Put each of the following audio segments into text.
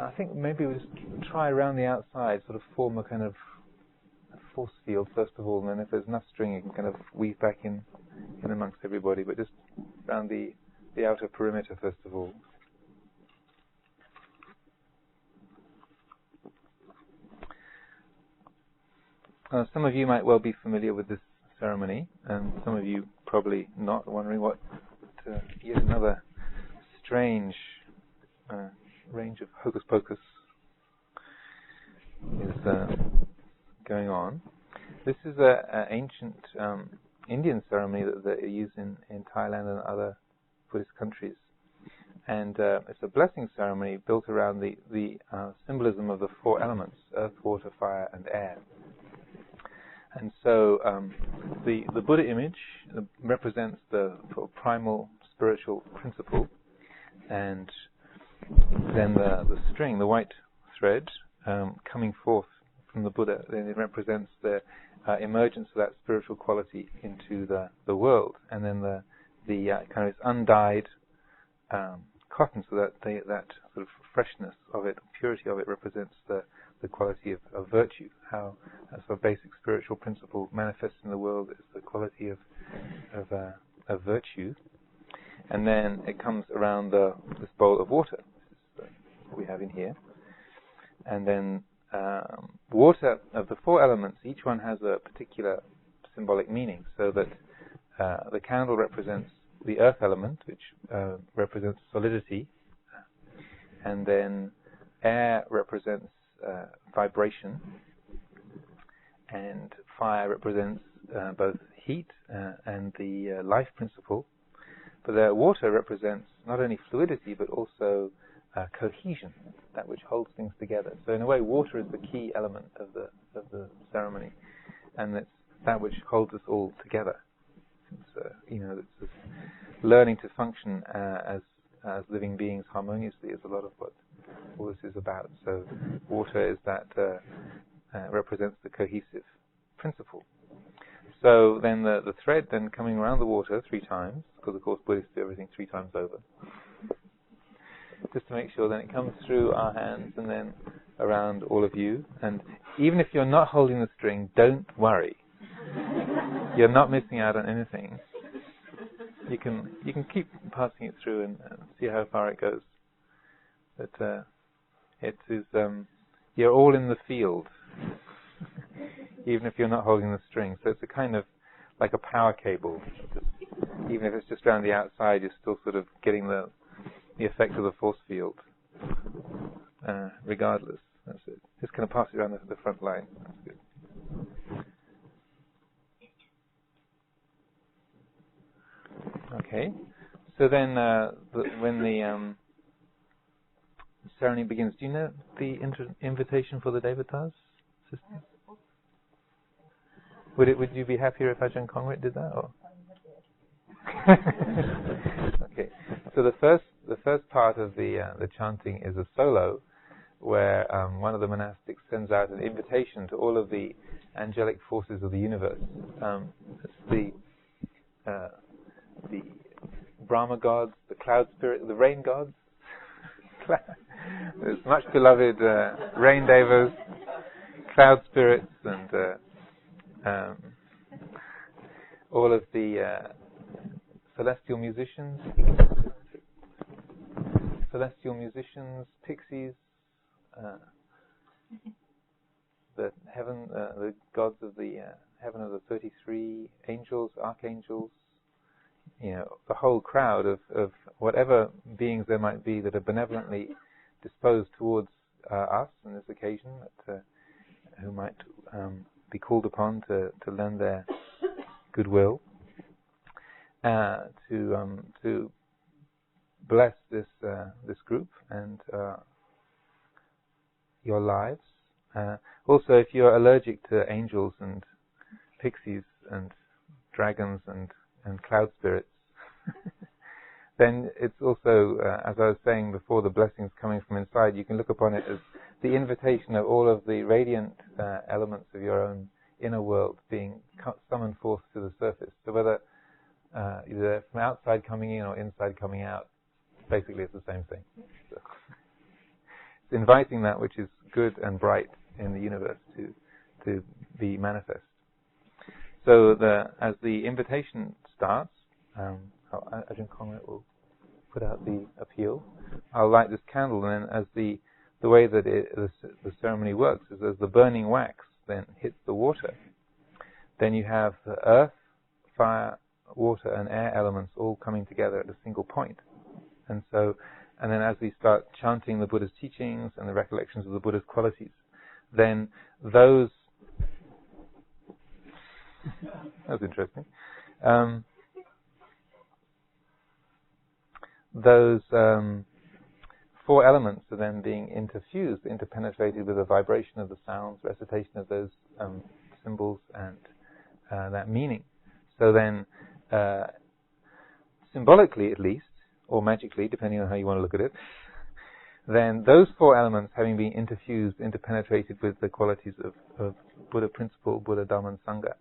I think maybe we'll just try around the outside, sort of form a kind of force field first of all, and then if there's enough string you can kind of weave back in amongst everybody, but just around the outer perimeter first of all. Some of you might well be familiar with this ceremony, and some of you probably not, wondering what yet another strange range of hocus pocus is going on. This is an ancient Indian ceremony that they use in Thailand and other Buddhist countries, and it's a blessing ceremony built around the symbolism of the four elements: earth, water, fire, and air. And so the Buddha image represents the sort of primal spiritual principle, and then the string, the white thread, coming forth from the Buddha, then it represents the emergence of that spiritual quality into the world, and then the kind of undyed cotton, so that that sort of freshness of it, purity of it, represents the quality of virtue. How a sort of basic spiritual principle manifests in the world is the quality of virtue. And then it comes around this bowl of water. This is what we have in here. And then water, of the four elements, each one has a particular symbolic meaning. So that the candle represents the earth element, which represents solidity. And then air represents vibration, and fire represents both heat and the life principle. But the water represents not only fluidity but also cohesion, that which holds things together. So in a way, water is the key element of the ceremony, and it's that which holds us all together. It's it's learning to function as living beings harmoniously is a lot of what all this is about. So water is that represents the cohesive principle. So then the thread then coming around the water 3 times, because of course Buddhists do everything 3 times over, just to make sure then it comes through our hands and then around all of you. And even if you're not holding the string, don't worry. You're not missing out on anything. You can keep passing it through and see how far it goes. But it is you're all in the field, even if you're not holding the string. So it's a kind of like a power cable. Even if it's just around the outside, you're still sort of getting the effect of the force field, regardless. That's it. Just kind of pass it around the front line. That's good. Okay. So then, when the ceremony begins, do you know the invitation for the devatas, sisters? Would you be happier if Ajahn Kongret did that? Or? Okay. So the first part of the chanting is a solo, where one of the monastics sends out an invitation to all of the angelic forces of the universe. It's the Brahma gods, the cloud spirit, the rain gods, there's much beloved rain devas, cloud spirits, and all of the celestial musicians, pixies, the gods of the heaven of the 33 angels, archangels, the whole crowd of whatever beings there might be that are benevolently disposed towards us on this occasion, that who might be called upon to lend their goodwill to bless this group and your lives. Also, if you're allergic to angels and pixies and dragons and cloud spirits, then it's also, as I was saying before, the blessings coming from inside. You can look upon it as the invitation of all of the radiant elements of your own inner world being summoned forth to the surface. So whether either from outside coming in or inside coming out, basically it's the same thing. So inviting that which is good and bright in the universe to be manifest. So as the invitation starts, Ajahn Conrad will put out the appeal. I'll light this candle, and then as the way that the ceremony works is as the burning wax then hits the water, then you have the earth, fire, water and air elements all coming together at a single point. And then as we start chanting the Buddha's teachings and the recollections of the Buddha's qualities, then those that was interesting. Those four elements are then being interpenetrated with the vibration of the sounds, recitation of those symbols and that meaning. So then, symbolically at least, or magically, depending on how you want to look at it, then those four elements having been interpenetrated with the qualities of Buddha principle, Buddha, Dhamma and Sangha,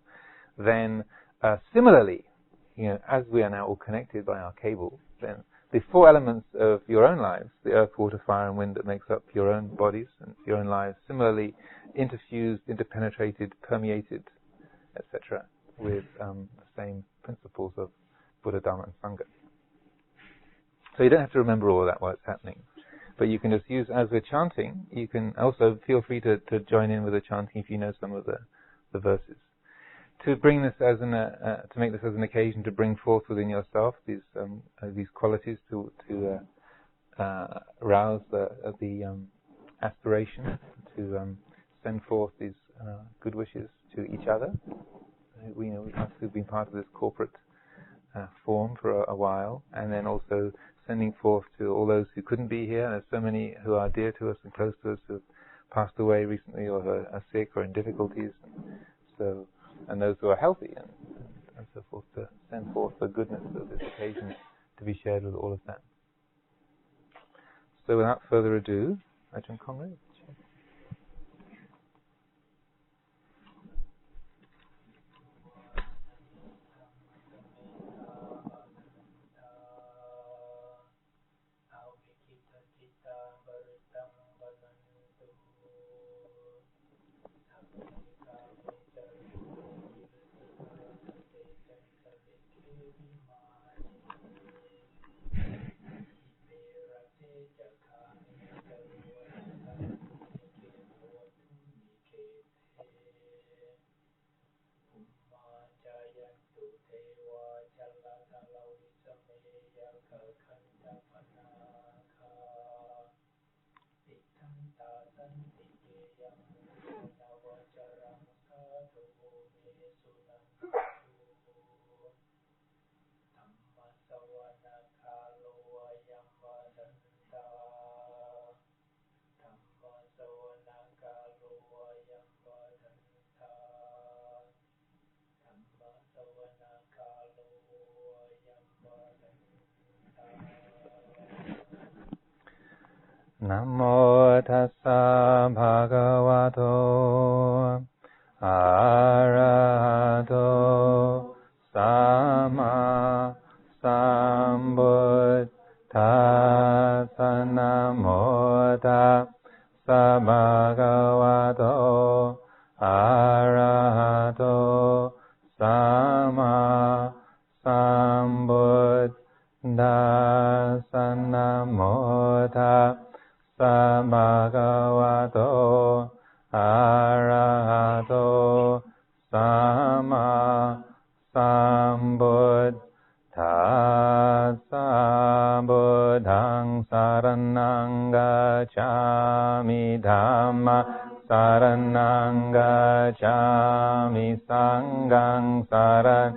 then similarly, as we are now all connected by our cable, then the four elements of your own lives, the earth, water, fire and wind that makes up your own bodies and your own lives, similarly interfused, interpenetrated, permeated, etc., with the same principles of Buddha, Dhamma and Sangha. So you don't have to remember all of that while it's happening. But you can just use, as we're chanting, you can also feel free to join in with the chanting if you know some of the verses. To bring this as to make this as an occasion to bring forth within yourself these qualities, to rouse the aspiration to send forth these good wishes to each other. We have to been part of this corporate form for a while, and then also sending forth to all those who couldn't be here. There's so many who are dear to us and close to us who have passed away recently or are sick or in difficulties. And those who are healthy and so forth, to send forth the goodness of this occasion to be shared with all of them. So without further ado, Ajahn Conrad. Namo tassa bhagavato arahato sama sambuddhassa. Namo tassa bhagavato arahato sama sambuddhassa. Namo tassa bhagavato arahato sama sambuddhassa. Buddhaṃ saraṇaṃ gacchāmi, Dhammāṃ saraṇaṃ gacchāmi, Saṅghāṃ saraṇaṃ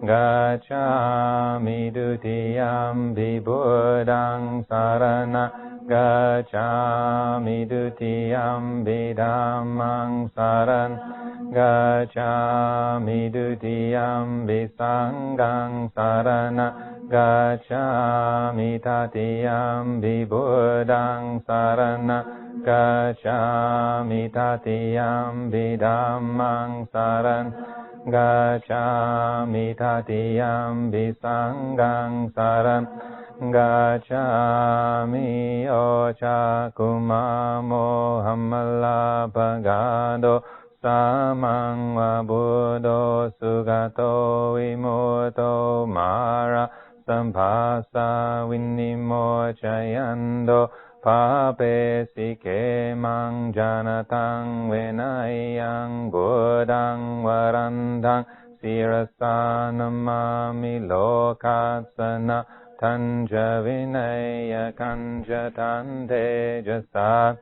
gacchāmi, Dutiyampi Buddhaṃ saraṇaṃ gacchāmi, Dutiyampi Dhammāṃ saraṇaṃ gacchāmi, Dutiyampi Saṅghāṃ saraṇaṃ gacchāmi, Tatiyampi Buddhaṃ saraṇaṃ gacchāmi, Tatiyampi Dhammāṃ saraṇaṃ gacchāmi, Tatiyampi Saṅghāṃ saraṇaṃ gacchami ocha kumamo hamala pagado samang wabudo sugato vimoto mara sampasa vinimochayando pape sike mang janatang venayang buddhang varandang sirasanamami lokatsana tanja vinaya kanja tante jasa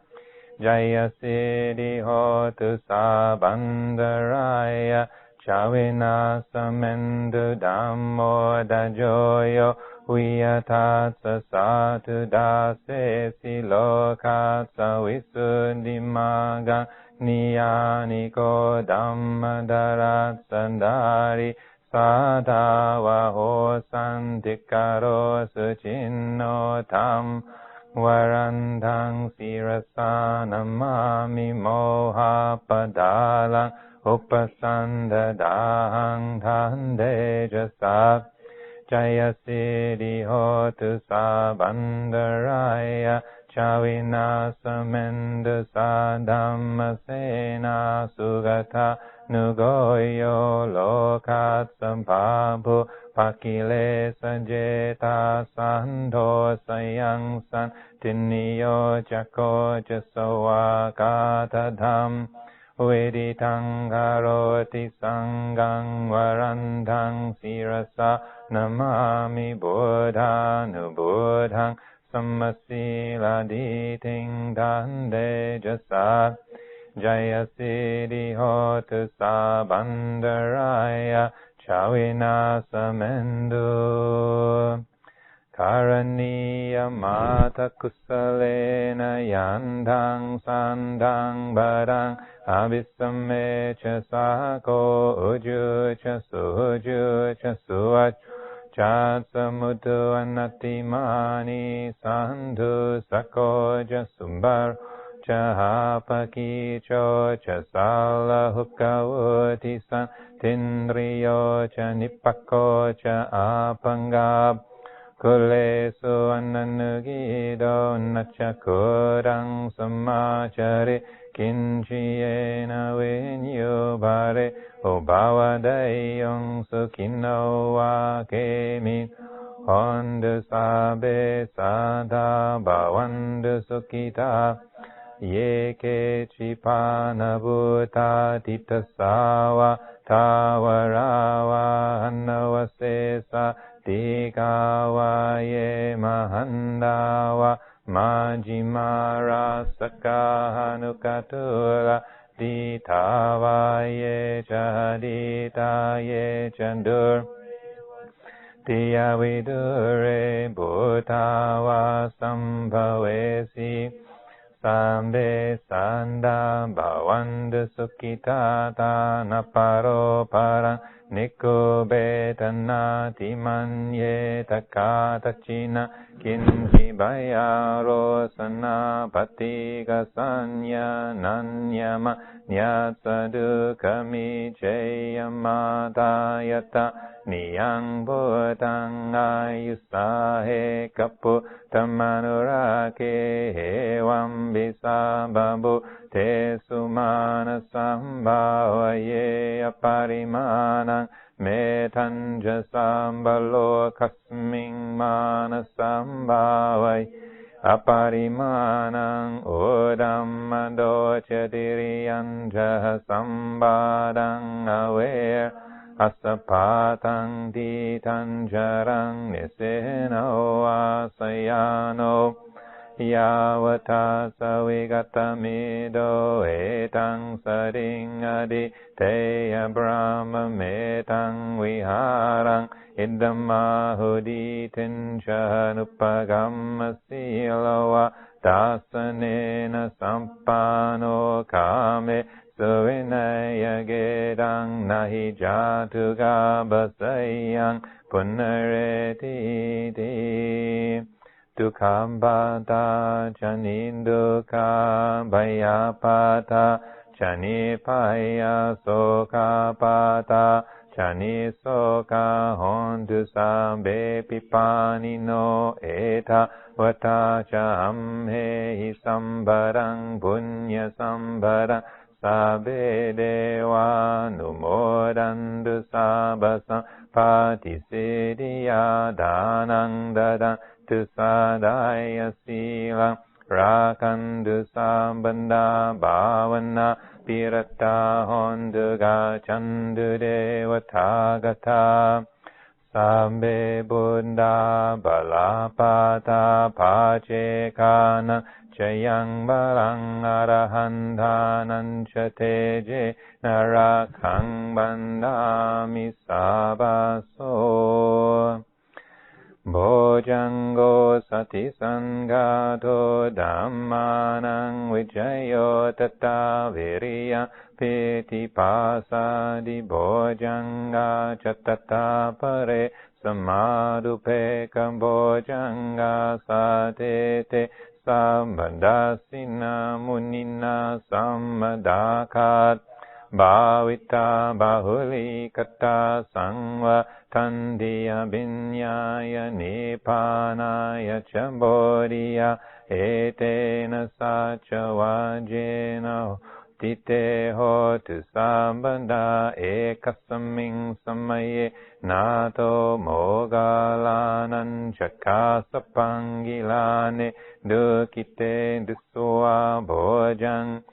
jaya siddhi hotu sabandaraya chavina samendu dhammo dajoyo viyatatsa satu dase silokatsa visuddhimagang niyaniko dhammadarat sandari sadava hosantikaro sucinno tam varandang sirasanamami moha padalang upasandadahang dhande jasa jaya siddhi hotu sabandaraya chavinasamenda sadhammasena sugata nugoyo lokat sampabhu pakile sajeta sandho sayang san tinniyo chako jasawakatadham veditang karoti sangang varandang sirasa namami buddhanubuddhang sammasila diting dande jasa jaya siddhi hotu sabandaraya chavina samendu karaniya mata kusalena yandang sandang badang abhisame cha sako uju cha suju cha suach Chatsamutu anatimani sandhu sako jasumbar chahapaki cho chasala hukawati san tindriyo cha nipako cha apangab kulesu ananugido nacha kurang samachare kinchiyena vinyubhare Obhavadayong sukino wa kemi Hondu sabe sada bhavandu sukita Yeke chipana bhuta titasawa Tavarawa annavasesa Tikawa ye mahandawa Majimara sakahanukatula Ditavaye chaditaye chandur Tiyavidure bhutava sambhavesi Sambe sanda bhavandu sukhitata naparo parang Nikubetana timanye takatachina Kinchi bayaro sana patiga sanya nanyama Nyasadu kami cheyamatayata Niyang bhutang ayusahe kapu tamanurake hevam bisababu te sumana sambhavaye aparimanang metanja sambalo kasming mana sambhavai aparimanang udamado chadiriyanja sambadang aware asapatang ditanjarang niseno asayano yavata savigatamido etang saring adi teya brahma metang viharang idamahuditin chanupagam silawa dasanena sampano kame Suvinaya gedang nahi jatuga basayang punareti di Dukambata janinduka bayapata janipaya sokapata chaniso ka hontu sabbe pipani no eta vata cha amhe sambarang punya sambarang sabbe dewa numodantu sabasam patisidiya danang dadang tu sadaya silang rakantu sambandha bhavana pirata hondu gachandu devatagata sabbe buddha balapata pacekana chayang balang arahantanang chateje narakang bandami sabaso Bhojango sati sangato dhammanang vijayo tata viriya peti pasadi bhojanga chatata pare samadupeka bhojanga satete sambandasina munina samadakat Bhavita bahuli kata sangva tandiya binyaya nipanaya chambodiya etena sacha vajena tite hotu sambandha ekasaming samaye nato mogalanam chakasapangilane dukite duswa bhojang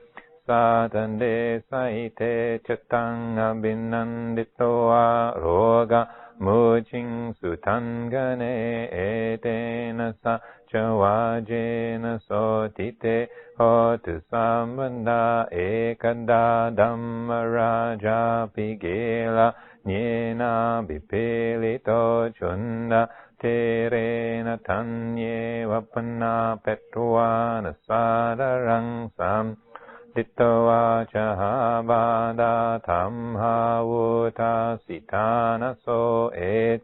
Satande saite chatang abhinanditoa roga mujing sutangane etena sa chavajena sotite hotu sambandha ekada dhammaraja pigela nyena bipilito chunda terena tanye vapana petruana sadarang sam Dittava chahabada tamha vuta sitana so et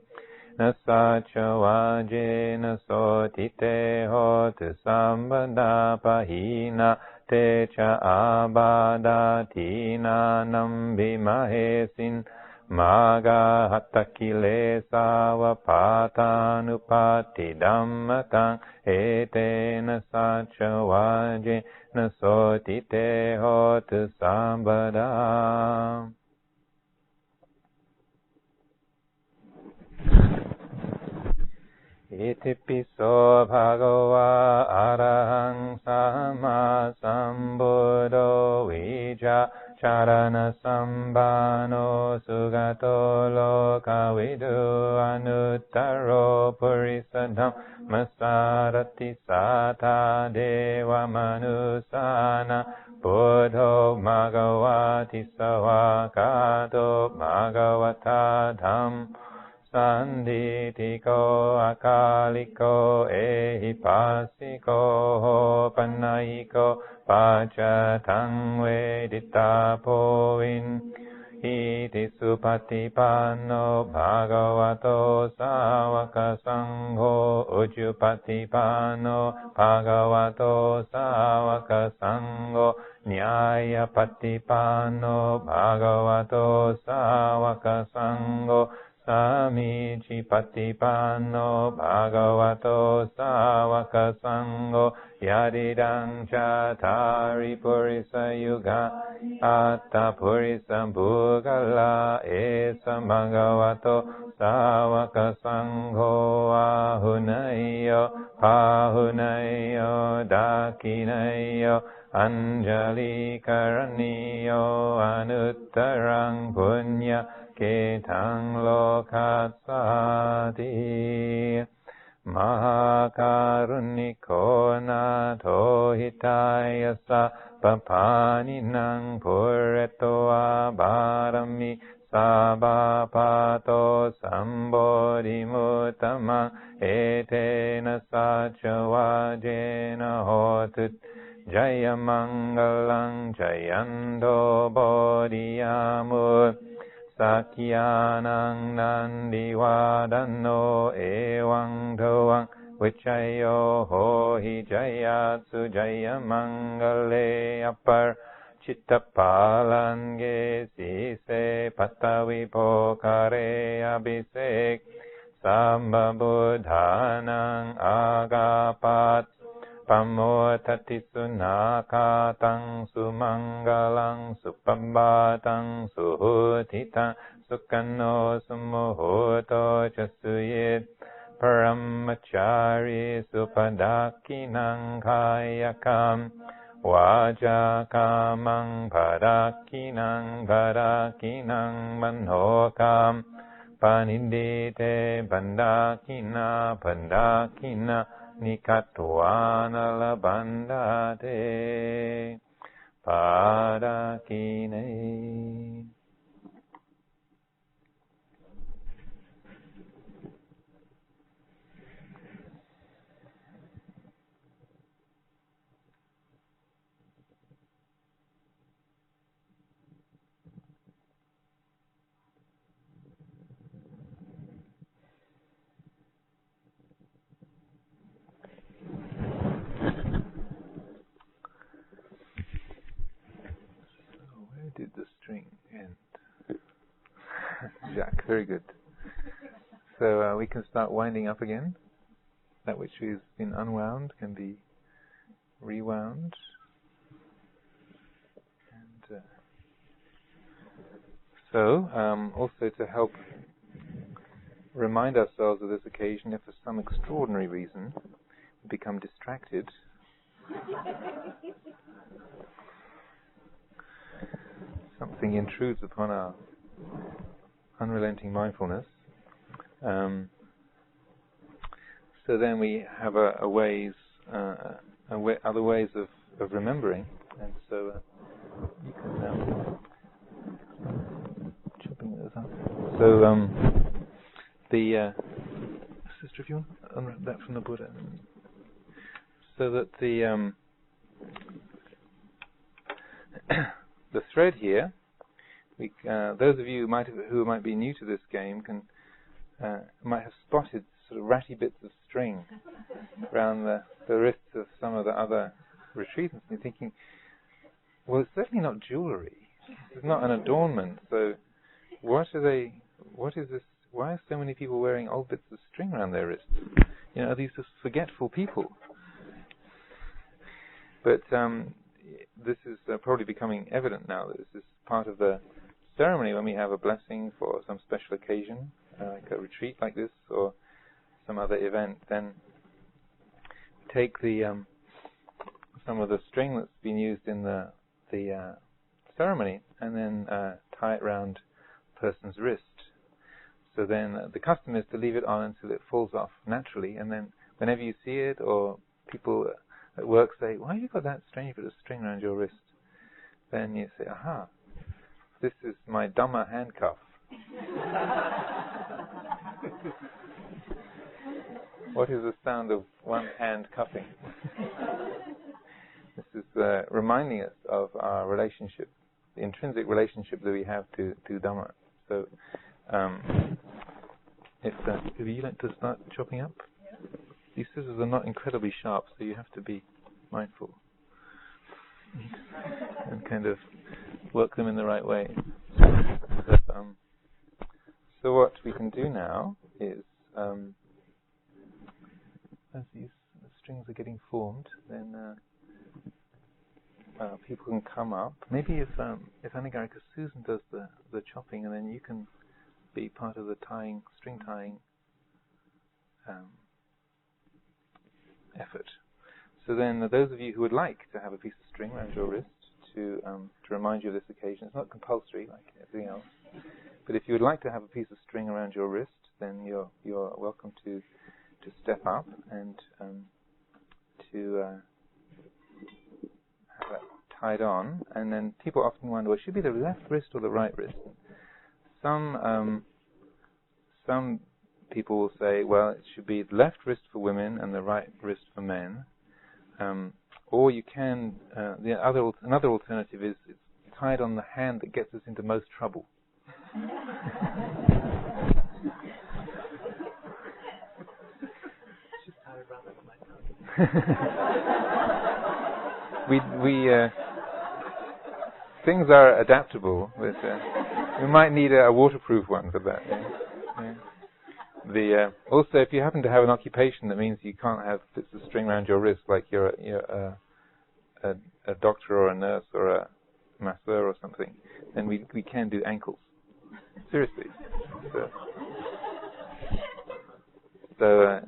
nasacha vajena so tite hotu sambandha pahina te cha abada tina nambi mahesin maga hatakile savapatanupati dhammatang etena sacha vajena Nasotite hotu sambada. Itipiso bhagava arahang sama sambuddho vija charana sambano sugato loka vidu anuttaro purisadam masarati sata deva manusana buddho bhagavati savakato bhagavata dham Sanditiko akaliko ehipasiko panayiko pachatang vedita povin iti supatipano bhagavato savaka sangho ujupatipano bhagavato savaka sangho nyaya patipano bhagavato savaka sangho Samici patipano bhagavato savaka sangho yadidang chatari purisa yuga atta purisa bhugala esa bhagavato savaka sangho ahunayo pahunayo dakinayo anjali karaniyo anuttarang punya Ketang lokatsati Mahakaruniko nato hitayasa Papaninang pureto abharami Sabapato sambodhimutamang Etena sachavajena hotut Jayamangalang jayando bodhiyamut Sakyanang nandiwadano ewang doang Vichayo hohi jayatsu jayamangale apar Chittapalange sise pataviphokare abhisek Sambabudhanang agapat Pamotati sunakatang sumangalang supambatang suhutitang sukano sumuhoto jasuyit paramachari supadakinang kayakam wajakamang badakinang manhokam panindite bandakina Nikatwana labandate padakine. Did the string end? Jack, very good. So we can start winding up again. That which has been unwound can be rewound. And also to help remind ourselves of this occasion, if for some extraordinary reason we become distracted, something intrudes upon our unrelenting mindfulness. So then we have other ways of remembering, and so you can chopping those up. So the sister, if you want to unwrap that from the Buddha, so that the the thread here, those of you who might be new to this game might have spotted sort of ratty bits of string around the wrists of some of the other retreatants, and you're thinking, well, it's certainly not jewellery. It's not an adornment. So what is this? Why are so many people wearing old bits of string around their wrists? Are these just forgetful people? But this is probably becoming evident now that this is part of the ceremony when we have a blessing for some special occasion, like a retreat like this or some other event. Then take some of the string that's been used in the ceremony and then tie it round the person's wrist. So then the custom is to leave it on until it falls off naturally, and then whenever you see it or people at work say, why have you got that strange bit of string around your wrist? Then you say, aha, this is my Dhamma handcuff. What is the sound of one hand cuffing? This is reminding us of our relationship, the intrinsic relationship that we have to Dhamma. So, if you like to start chopping up? These scissors are not incredibly sharp, so you have to be mindful and kind of work them in the right way. So what we can do now is, as these strings are getting formed, then people can come up. Maybe if Anagarika Susan does the chopping, and then you can be part of the string tying effort. So then those of you who would like to have a piece of string around your wrist to remind you of this occasion, it's not compulsory like everything else, but if you would like to have a piece of string around your wrist, then you're welcome to step up and to have that tied on. And then people often wonder, well, should it be the left wrist or the right wrist? Some people will say, well, it should be the left wrist for women and the right wrist for men. Or you can, another alternative is it's tied on the hand that gets us into most trouble. Just tie it around my tongue. things are adaptable. But, we might need a waterproof one for that. Yeah. Also, if you happen to have an occupation that means you can't have bits of string around your wrist, like you're a doctor or a nurse or a masseur or something, then we can do ankles. Seriously. So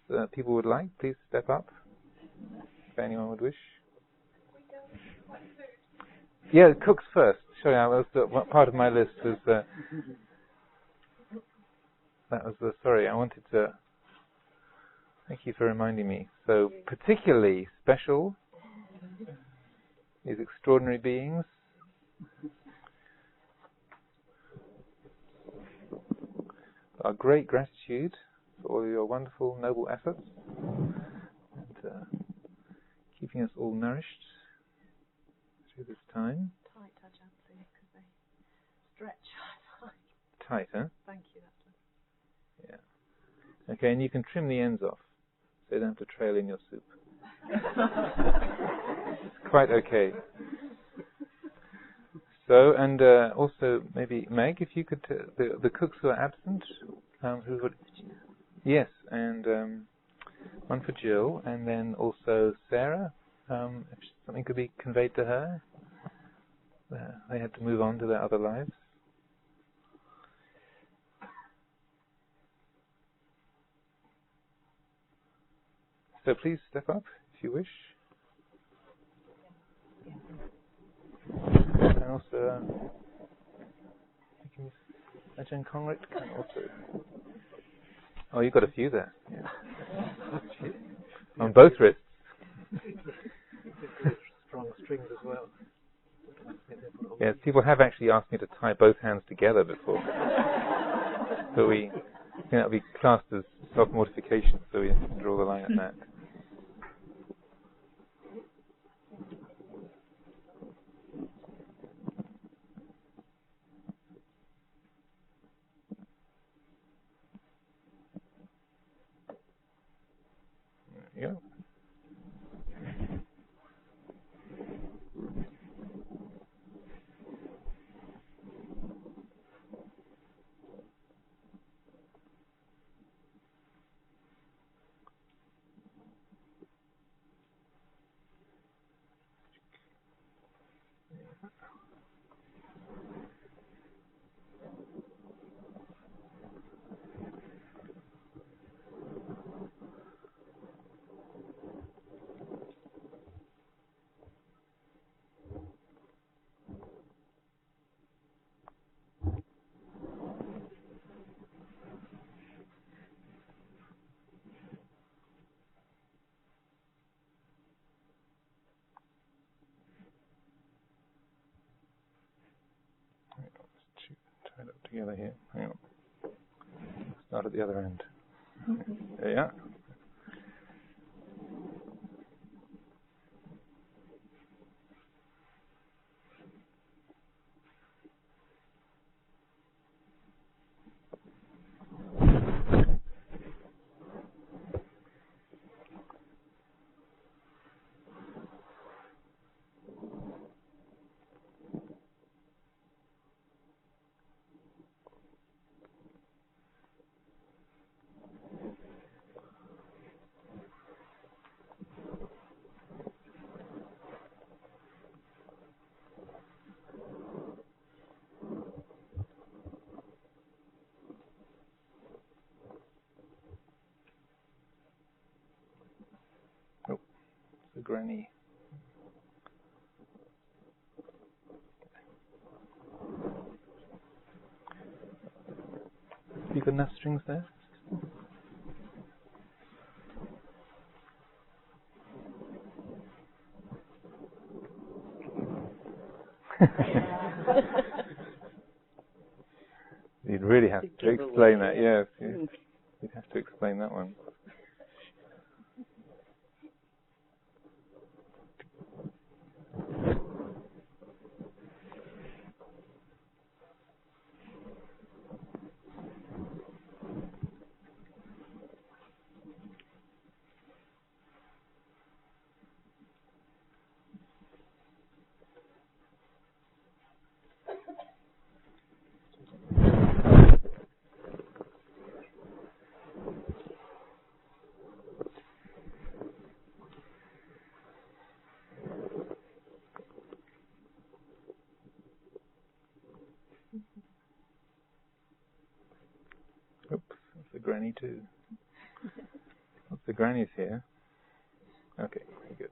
if people would like, please step up. If anyone would wish. Yeah, cooks first. Sorry, part of my list was sorry, I wanted to. Thank you for reminding me. So, particularly special, these extraordinary beings. Our great gratitude for all your wonderful, noble efforts and keeping us all nourished through this time. Tight, Ajahn, please, because they stretch. Tight, huh? Thank you. Yeah. Okay, and you can trim the ends off, so you don't have to trail in your soup. It's quite okay. So, and also maybe Meg, if you could, the cooks who are absent, who would? Yes, and one for Jill, and then also Sarah. If something could be conveyed to her, they had to move on to their other lives. So please step up if you wish. And also, Ajahn Conrad can also. Oh, you've got a few there. Yeah. On both wrists. Strong strings as well. Yes, people have actually asked me to tie both hands together before. So I think that would be classed as self-mortification, so we draw the line at that. Yeah. Tie it up together here. Hang on. Start at the other end. There you are. Oh, the granny. Have you got enough strings there? You'd really have to explain that, yes. You'd have to explain that one. granny too. Lots of grannies here. Okay, very good.